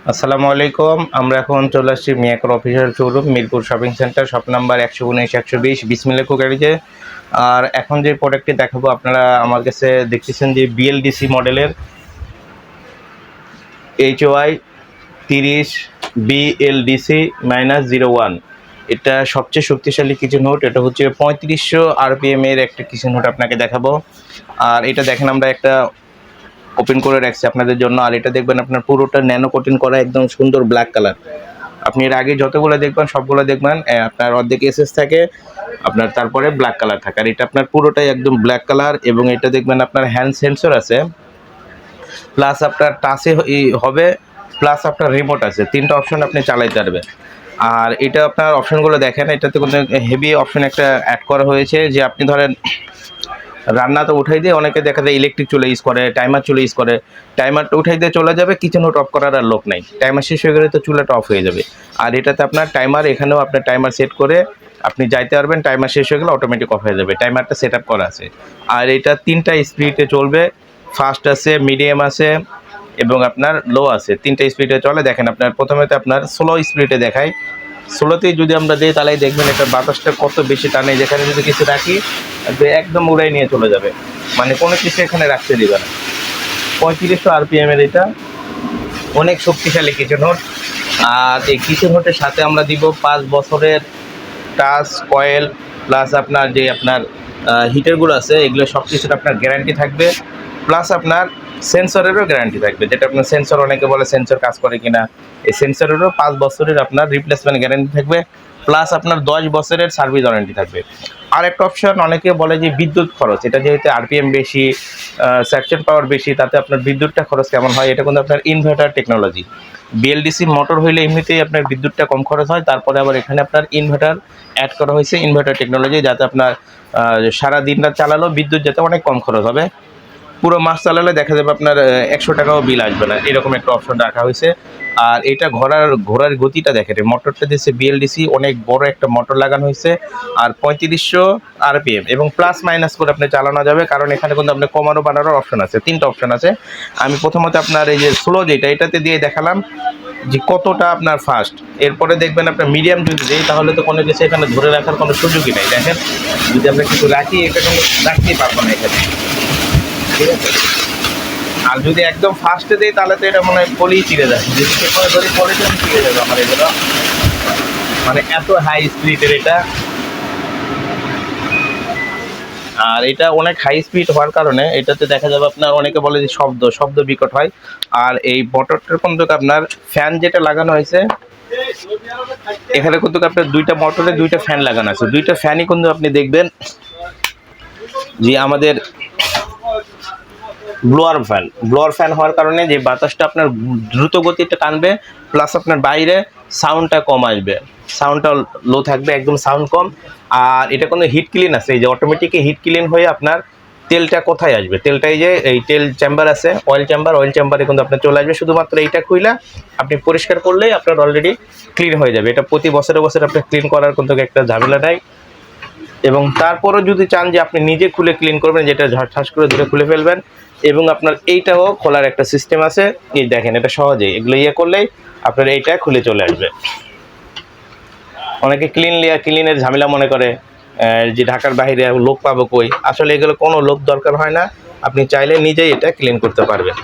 আসসালামু আলাইকুম। আমরা এখন চলে আসছি মিয়াকোর official showroom Mirpur shopping center, shop number 119 120 বিসমিল্লাহ কুকারিজে। আর এখন যে প্রোডাক্টটি দেখাবো, আপনারা আমার কাছে দেখতেছেন যে বিএলডিসি মডেলের HY 30 BLDC -01। এটা সবচেয়ে শক্তিশালী কিচেন হুড। এটা হচ্ছে 3500 RPM এর একটা কিচেন হুড আপনাকে দেখাবো। আর এটা দেখেন আমরা একটা ওপেন করে রাখছি আপনাদের জন্য। আর এটা দেখবেন আপনার পুরোটা ন্যানো কোটিং করা, একদম সুন্দর ব্ল্যাক কালার। আপনি এর আগে যতগুলো দেখবেন সবগুলো দেখবেন আপনার অর্ধেক এসএস থাকে, আপনার তারপরে ব্ল্যাক কালার থাকে। আর এটা আপনার পুরোটাই একদম ব্ল্যাক কালার, এবং এটা দেখবেন আপনার হ্যান্ড সেন্সর আছে, প্লাস আপনার টাচে হবে, প্লাস আপনার রিমোট আছে। তিনটা অপশন আপনি চালাইতে পারবেন। আর এটা আপনার অপশনগুলো দেখেন, এটাতে কোনো হেভি অপশন একটা অ্যাড করা হয়েছে, যে আপনি ধরেন রান্না তো উঠাই দিয়ে অনেকে দেখা যায় ইলেকট্রিক চুলা ইউজ করে, টাইমার চুলা ইউজ করে। টাইমারটা উঠাই দিয়ে চলে যাবে, কিচেন হুড অফ করার আর লোক নাই, টাইমার শেষ হয়ে গেলে তো চুলাটা অফ হয়ে যাবে। আর এটাতে আপনার টাইমার, এখানেও আপনার টাইমার সেট করে আপনি যাইতে পারবেন, টাইমার শেষ হয়ে গেলে অটোমেটিক অফ হয়ে যাবে, টাইমারটা সেট আপ করা আছে। আর এটা তিনটা স্পিডে চলবে, ফাস্ট আছে, মিডিয়াম আছে এবং আপনার লো আছে, তিনটা স্পিডে চলে। দেখেন আপনার প্রথমে তো আপনার স্লো স্পিডে দেখায়, স্লোতেই যদি আমরা দিই তাহলে দেখবেন এটা বাতাসটা কত বেশি টানে। যেখানে যদি কিছু রাখি একদম উড়াই নিয়ে চলে যাবে, মানে কোনো কিছু এখানে রাখতে দিবে না। 3500 RPM এর এটা অনেক শক্তিশালী কিচেন হুড। আর এই কিচেন হুডের সাথে আমরা দিব 5 বছরের টাচ কয়েল, প্লাস আপনার যে আপনার হিটারগুলো আছে, এগুলো সব কিছুর আপনার গ্যারান্টি থাকবে। প্লাস আপনার সেন্সরেরও গ্যারান্টি থাকবে, যেটা আপনার সেন্সর, অনেকে বলে সেন্সর কাজ করে কিনা, এই সেন্সরেরও 5 বছরের আপনার রিপ্লেসমেন্ট গ্যারান্টি থাকবে, প্লাস আপনার 10 বছরের সার্ভিস ওয়ারেন্টি থাকবে। আর একটা অপশন, অনেকে বলে যে বিদ্যুৎ খরচ, এটা যেহেতু RPM বেশি, সাকশন পাওয়ার বেশি, তাতে আপনার বিদ্যুৎটা খরচ কেমন হয়। এটা কিন্তু আপনার ইনভার্টার টেকনোলজি। বিএলডিসি মোটর হইলে এমনিতেই আপনার বিদ্যুৎটা কম খরচ হয়, তারপরে আবার এখানে আপনার ইনভার্টার অ্যাড করা হয়েছে, ইনভার্টার টেকনোলজি, যাতে আপনার সারা দিন রাত চালালেও বিদ্যুৎ যাতে অনেক কম খরচ হবে। পুরো মাস চালালে দেখা যাবে আপনার 100 টাকাও বিল আসবে না, এরকম একটা অপশন রাখা হয়েছে। আর এটা ঘোরার গতিটা দেখেন, মোটরটা দিচ্ছে বিএলডিসি, অনেক বড় একটা মোটর লাগানো হয়েছে। আর 3500 RPM এবং প্লাস মাইনাস করে আপনি চালানো যাবে, কারণ এখানে কিন্তু আপনার কমানো বাড়ানোর অপশন আছে, তিনটা অপশন আছে। আমি প্রথমত আপনার এই যে স্লো যেটা, এটাতে দিয়ে দেখালাম যে কতটা আপনার ফাস্ট। এরপরে দেখবেন আপনার মিডিয়াম যদি দিই, তাহলে তো কোনো কিছু এখানে ধরে রাখার কোনো সুযোগই নেই। দেখেন যদি আমরা কিছু রাখি, এটা কিন্তু রাখতেই পারবো না এখানে, ঠিক আছে। আর যদি একদম ফাস্টে দিই, তাহলে তো এটা মনে হয় পলেই চিড়ে যায়, যদি করে ধরি পলেতে চিড়ে যাবে আমার এগুলো, মানে এত হাই স্পিডের এটা। আর এটা অনেক হাই স্পিড হওয়ার কারণে এটাতে দেখা যাবে আপনার, অনেকে বলে যে শব্দ বিকট হয়। আর এই মোটরটার কিন্তু আপনার ফ্যান যেটা লাগানো হয়েছে, এখানে কিন্তু আপনার দুইটা মোটরে দুইটা ফ্যান লাগানো আছে, দুইটা ফ্যানই কিন্তু আপনি দেখবেন যে আমাদের ব্লোয়ার ফ্যান হওয়ার কারণে যে বাতাসটা আপনার দ্রুত গতিতে টানবে, প্লাস আপনার বাইরে সাউন্ডটা কম আসবে, সাউন্ডটা লো থাকবে, একদম সাউন্ড কম। আর এটা কোনো হিট ক্লিন আছে, এই যে অটোমেটিক হিট ক্লিন হয়ে আপনার তেলটা কোথায় আসবে, তেলটা এই যে এই তেল চেম্বার আছে, অয়েল চেম্বারে কিন্তু আপনার চলে আসবে। শুধুমাত্র এইটা খুইলা আপনি পরিষ্কার করলেই আপনার অলরেডি ক্লিন হয়ে যাবে। এটা প্রতি বছরে আপনার ক্লিন করার কিন্তু একটা ঝামেলা নাই। এবং তারপরও যদি চান যে আপনি নিজে খুলে ক্লিন করবেন, যেটা ঝাঁস করে ধরে খুলে ফেলবেন। এবং আপনার এইটাও খোলার একটা সিস্টেম আছে, এই দেখেন এটা সহজেই এগুলো করলেই আপনার এইটা খুলে চলে আসবে। অনেকে ক্লিনের ঝামেলা মনে করে, যে ঢাকার বাইরে লোক পাবো কই, আসলে এগুলো কোনো লোক দরকার হয় না, আপনি চাইলে নিজেই এটা ক্লিন করতে পারবেন।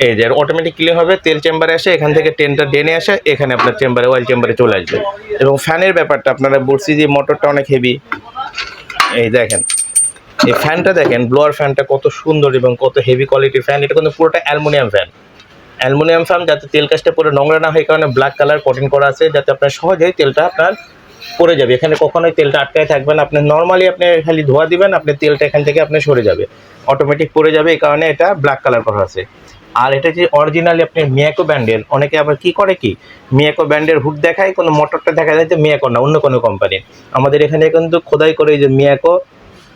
এই যে অটোমেটিক ক্লিন হবে, তেল চেম্বারে আসে, এখান থেকে টেনটা ডেনে আসে, এখানে আপনার চেম্বারে অয়েল চেম্বারে চলে আসবে। এবং ফ্যানের ব্যাপারটা আপনারা বলছি যে মোটরটা অনেক হেভি, এই দেখেন এই ফ্যানটা দেখেন, ব্লোয়ার ফ্যানটা কত সুন্দর এবং কত হেভি কোয়ালিটির ফ্যান। এটা কিন্তু পুরোটা অ্যালুমিনিয়াম ফ্যান, যাতে তেল কাজটা পুরো নোংরা না হয়, কারণে ব্ল্যাক কালার কোটিং করা আছে, যাতে আপনার সহজেই তেলটা আপনার পড়ে যাবে। এখানে কখনোই তেলটা আটকায় থাকবে না, আপনি নর্মালি আপনি খালি ধোয়া দিবেন, আপনি তেলটা এখান থেকে আপনি সরে যাবে, অটোমেটিক পড়ে যাবে, এই কারণে এটা ব্ল্যাক কালার করা আছে। আর এটা যে অরিজিনালি আপনি মিয়াকো ব্র্যান্ডের, অনেকে আবার কি করে কি মিয়াকো ব্র্যান্ডের হুড দেখায়, কোনো মোটরটা দেখা যায় যে মিয়াকো না, অন্য কোনো কোম্পানির। আমাদের এখানে কিন্তু খোদাই করে যে মিয়াকো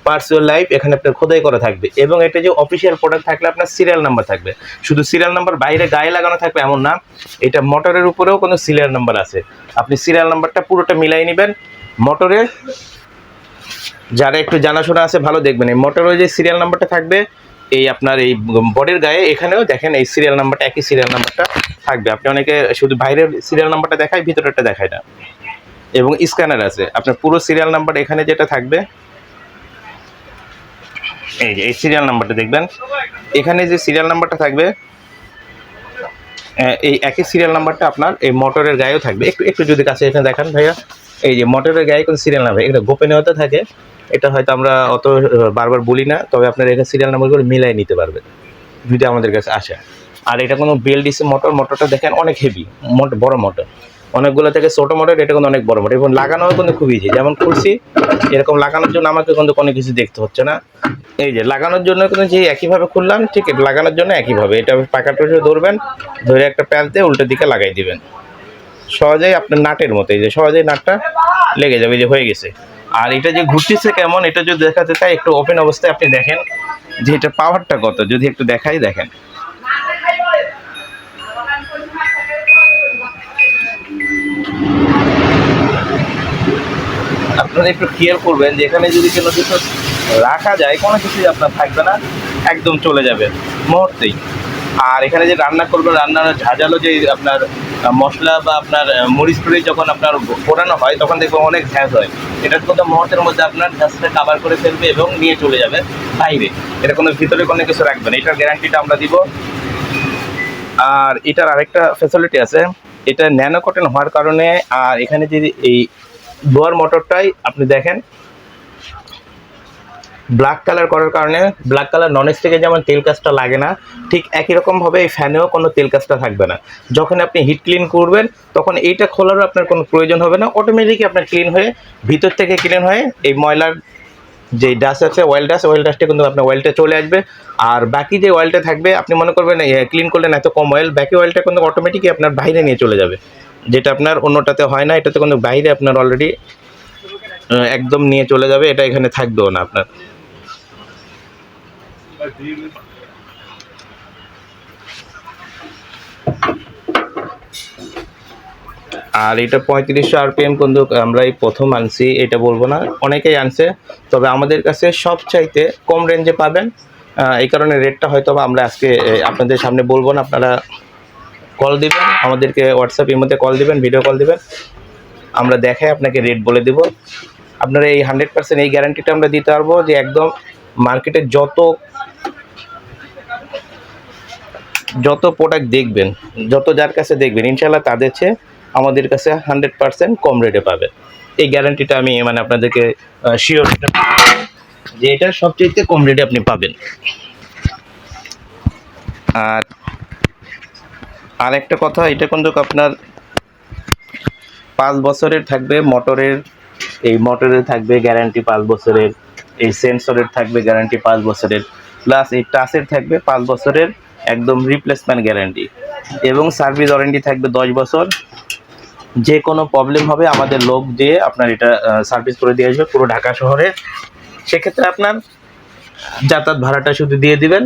পার্সোনাল লাইফ, এখানে আপনার খোদাই করা থাকবে। এবং এটা যে অফিসিয়াল প্রোডাক্ট থাকলে আপনার সিরিয়াল নাম্বার থাকবে, শুধু সিরিয়াল নাম্বার বাইরে গায়ে লাগানো থাকবে এমন না, এটা মোটরের উপরেও কোনো সিরিয়াল নাম্বার আছে। আপনি সিরিয়াল নাম্বারটা পুরোটা মিলাই নেবেন মোটরে, যারা একটু জানাশোনা আছে ভালো দেখবেন, এই মোটরের যে সিরিয়াল নাম্বারটা থাকবে এই আপনার এই বডির গায়ে এখানেও দেখেন এই সিরিয়াল নাম্বারটা, একই সিরিয়াল নাম্বারটা থাকবে। আপনি অনেকে শুধু বাইরের সিরিয়াল নাম্বারটা দেখায়, ভিতরেরটা দেখায় না। এবং স্ক্যানার আছে, আপনার পুরো সিরিয়াল নাম্বার এখানে যেটা থাকবে, এই যে এই সিরিয়াল নাম্বারটা দেখবেন, এখানে যে সিরিয়াল নাম্বারটা থাকবে এই একই সিরিয়াল নাম্বারটা আপনার এই মোটরের গায়েও থাকবে। একটু একটু যদি কাছে এখানে দেখান ভাইয়া, এই যে মোটরের গায়ে কোনো সিরিয়াল নাম্বার, এটা গোপনীয়তা থাকে, এটা হয়তো আমরা অত বারবার বলি না, তবে আপনার এখানে সিরিয়াল নাম্বারগুলো মিলাই নিতে পারবেন যদি আমাদের কাছে আসে। আর এটা কোনো বিএলডিসি মোটর, মোটরটা দেখেন অনেক হেভি, বড় মোটর, অনেকগুলো থেকে ছোটো মোটর, এটা কিন্তু অনেক বড় মোটর এবং লাগানোও কিন্তু খুব ইজি। যেমন খুলছি এরকম লাগানোর জন্য আমাকে কিন্তু কোনো কিছু দেখতে হচ্ছে না। এই যে লাগানোর জন্য কিন্তু যে একইভাবে খুললাম, ঠিক লাগানোর জন্য একইভাবে এটা পাকাটা ধরবেন, ধরে একটা প্যাচ দিয়ে উল্টো দিকে লাগাই দিবেন, সহজেই আপনার নাটের মতো এই যে সহজেই নাটটা লেগে যাবে, যে হয়ে গেছে। আর এটা যে ঘুরতেছে কেমন, এটা যদি দেখাতে চাই একটু ওপেন অবস্থায় আপনি দেখেন যে এটা পাওয়ারটা কত, যদি একটু দেখাই, দেখেন আপনারা একটু খেয়াল করবেন যে এখানে যদি কোনো কিছু রাখা যায়, কোনো কিছুই আপনার থাকবে না, একদম চলে যাবে মুহূর্তেই। আর এখানে যে রান্না করবেন, রান্নার ঝাঁঝালো যে আপনার মশলা বা আপনার মরিচ টুরি যখন আপনার পোড়ানো হয় তখন দেখবেন অনেক ঝ্যাঁস হয়, এটা কিন্তু মুহূর্তের মধ্যে আপনার ঝ্যাঁসটা কাভার করে ফেলবে এবং নিয়ে চলে যাবে বাইরে। এটা কোনো ভিতরে কোনো কিছু রাখবেন, এটার গ্যারান্টিটা আমরা দিব। আর এটার আরেকটা ফ্যাসিলিটি আছে, এটা ন্যানো কটন হওয়ার কারণে, আর এখানে যদি এই লোয়ার মোটরটাই আপনি দেখেন ব্ল্যাক কালার করার কারণে, ব্ল্যাক কালার নন স্টিকে যেমন তেল কাজটা লাগে না, ঠিক একই রকমভাবে এই ফ্যানেও কোনো তেল কাজটা থাকবে না। যখন আপনি হিট ক্লিন করবেন তখন এইটা খোলারও আপনার কোনো প্রয়োজন হবে না, অটোমেটিকই আপনার ক্লিন হয়ে ভিতর থেকে ক্লিন হয়ে এই ময়লার যে ডাস্ট আছে, ওয়েল ডাস্টে কিন্তু আপনার অয়েলটা চলে আসবে। আর বাকি যে অয়েলটা থাকবে, আপনি মনে করবেন ক্লিন করলেন এত কম অয়েল, বাকি অয়েলটা কিন্তু অটোমেটিকই আপনার বাইরে নিয়ে চলে যাবে, যেটা আপনার অন্যটাতে হয় না। এটাতে কিন্তু বাইরে আপনার অলরেডি একদম নিয়ে চলে যাবে, এটা এখানে থাকবেও না আপনার। আর এটা 3500 RPM কিন্তু আমরা এই প্রথম আনছি, এটা বলবো না, অনেকেই আনছে, তবে আমাদের কাছে সবচাইতে কম রেঞ্জে পাবেন। এই কারণে রেটটা হয়তো আমরা আজকে আপনাদের সামনে বলবো না, আপনারা কল দিবেন আমাদেরকে, হোয়াটসঅ্যাপের মধ্যে কল দিবেন, ভিডিও কল দিবেন, আমরা দেখাই আপনাকে রেট বলে দেব। আপনারা এই 100% এই গ্যারান্টিটা আমরা দিতে পারবো যে একদম মার্কেটে যত প্রোডাক্ট দেখবেন, যত যার কাছে দেখবেন, ইনশাল্লাহ তাদের চেয়ে আমাদের কাছে 100% কম রেটে পাবে। এই গ্যারান্টিটা আমি মানে আপনাদেরকে শিওর যে এটা সবচেয়ে কম রেটে আপনি পাবেন। আর একটা কথা, এটা কিন্তু আপনার 5 বছরের থাকবে মোটরের, এই মোটরের থাকবে গ্যারান্টি 5 বছরের, এই সেন্সরের থাকবে গ্যারান্টি 5 বছরের, প্লাস এই টাচের থাকবে 5 বছরের একদম রিপ্লেসমেন্ট গ্যারান্টি, এবং সার্ভিস ওয়ারেন্টি থাকবে 10 বছর। যে কোনো প্রবলেম হবে আমাদের লোক দিয়ে আপনার এটা সার্ভিস করে দিয়ে আসবে পুরো ঢাকা শহরে। সেক্ষেত্রে আপনার যাতায়াত ভাড়াটা শুধু দিয়ে দিবেন,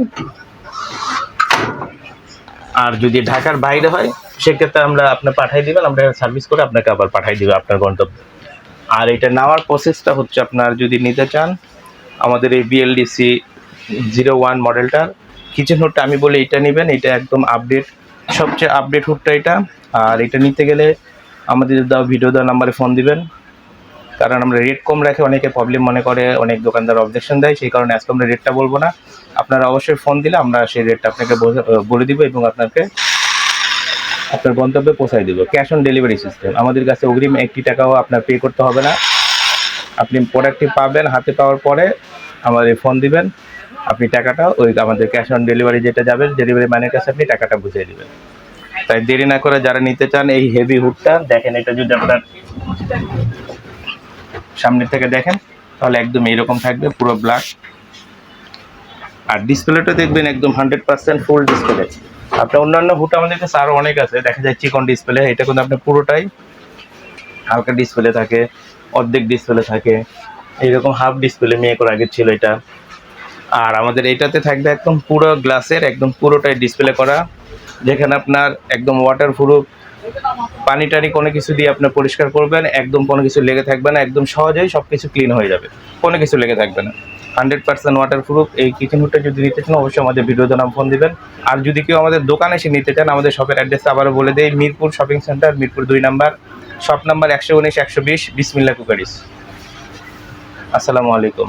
আর যদি ঢাকার বাইরে হয় সেক্ষেত্রে আমরা আপনার পাঠিয়ে দিবেন, আমরা সার্ভিস করে আপনাকে আবার পাঠিয়ে দিবে আপনার গন্তব্যে। আর এটা নেওয়ার প্রসেসটা হচ্ছে, আপনার যদি নিতে চান আমাদের এই BLDC 01 মডেলটার কিচেন হুডটা, আমি বলি এটা নেবেন, এটা একদম আপডেট, সবচেয়ে আপডেট হুডটা এটা। আর এটা নিতে গেলে আমাদের ভিডিও দেওয়া নাম্বারে ফোন দিবেন, কারণ আমরা রেট কম রাখে অনেকে প্রবলেম মনে করে, অনেক দোকানদার অবজেকশন দেয়, সেই কারণে আজকে আমরা রেটটা বলবো না। আপনারা অবশ্যই ফোন দিলে আমরা সেই রেটটা আপনাকে বলে দিব এবং আপনাকে আপনার গন্তব্যে পৌঁছায় দেবো। ক্যাশ অন ডেলিভারি সিস্টেম, আমাদের কাছে অগ্রিম 1 টাকাও আপনার পে করতে হবে না। আপনি প্রোডাক্টটি পাবেন, হাতে পাওয়ার পরে আমাদের ফোন দিবেন, আপনি টাকাটা ওই আমাদের ক্যাশ অন ডেলিভারি যেটা যাবেন, ডেলিভারি ম্যানের কাছে আপনি টাকাটা বুঝিয়ে দেবেন। তাই দেরি না করে যারা নিতে চান এই হেভি হুডটা দেখেন, এটা যদি আপনার সামনের থেকে দেখেন তাহলে একদম এইরকম থাকবে, পুরো ব্ল্যাক। আর ডিসপ্লেটা দেখবেন একদম 100% ফুল ডিসপ্লে। আপনার অন্যান্য হুড আমাদের কাছে আরও অনেক আছে, দেখা যায় চিকন ডিসপ্লে, এটা কিন্তু আপনার পুরোটাই হালকা ডিসপ্লে থাকে, অর্ধেক ডিসপ্লে থাকে, এইরকম হাফ ডিসপ্লে মেয়ে করে আগে ছিল এটা। আর আমাদের এইটাতে থাকবে একদম পুরো গ্লাসের, একদম পুরোটাই ডিসপ্লে করা, যেখানে আপনার একদম ওয়াটারপ্রুফ, পানি টানি কোনো কিছু দিয়ে আপনার পরিষ্কার করবেন, একদম কোনো কিছু লেগে থাকবে না, একদম সহজেই সব কিছু ক্লিন হয়ে যাবে, কোনো কিছু লেগে থাকবে না। 100% ওয়াটারপ্রুফ। এই কিচেন হুডটা যদি নিতে চান অবশ্যই আমাদের ভিডিওতে নাম ফোন দিবেন। আর যদি কেউ আমাদের দোকানে এসে নিতে চান, আমাদের শপের অ্যাড্রেস আবারও বলে দেই, Mirpur shopping centre, Mirpur 2 number, shop number 119 120, বিসমিল্লাহ কুকারিস। আসসালামু আলাইকুম।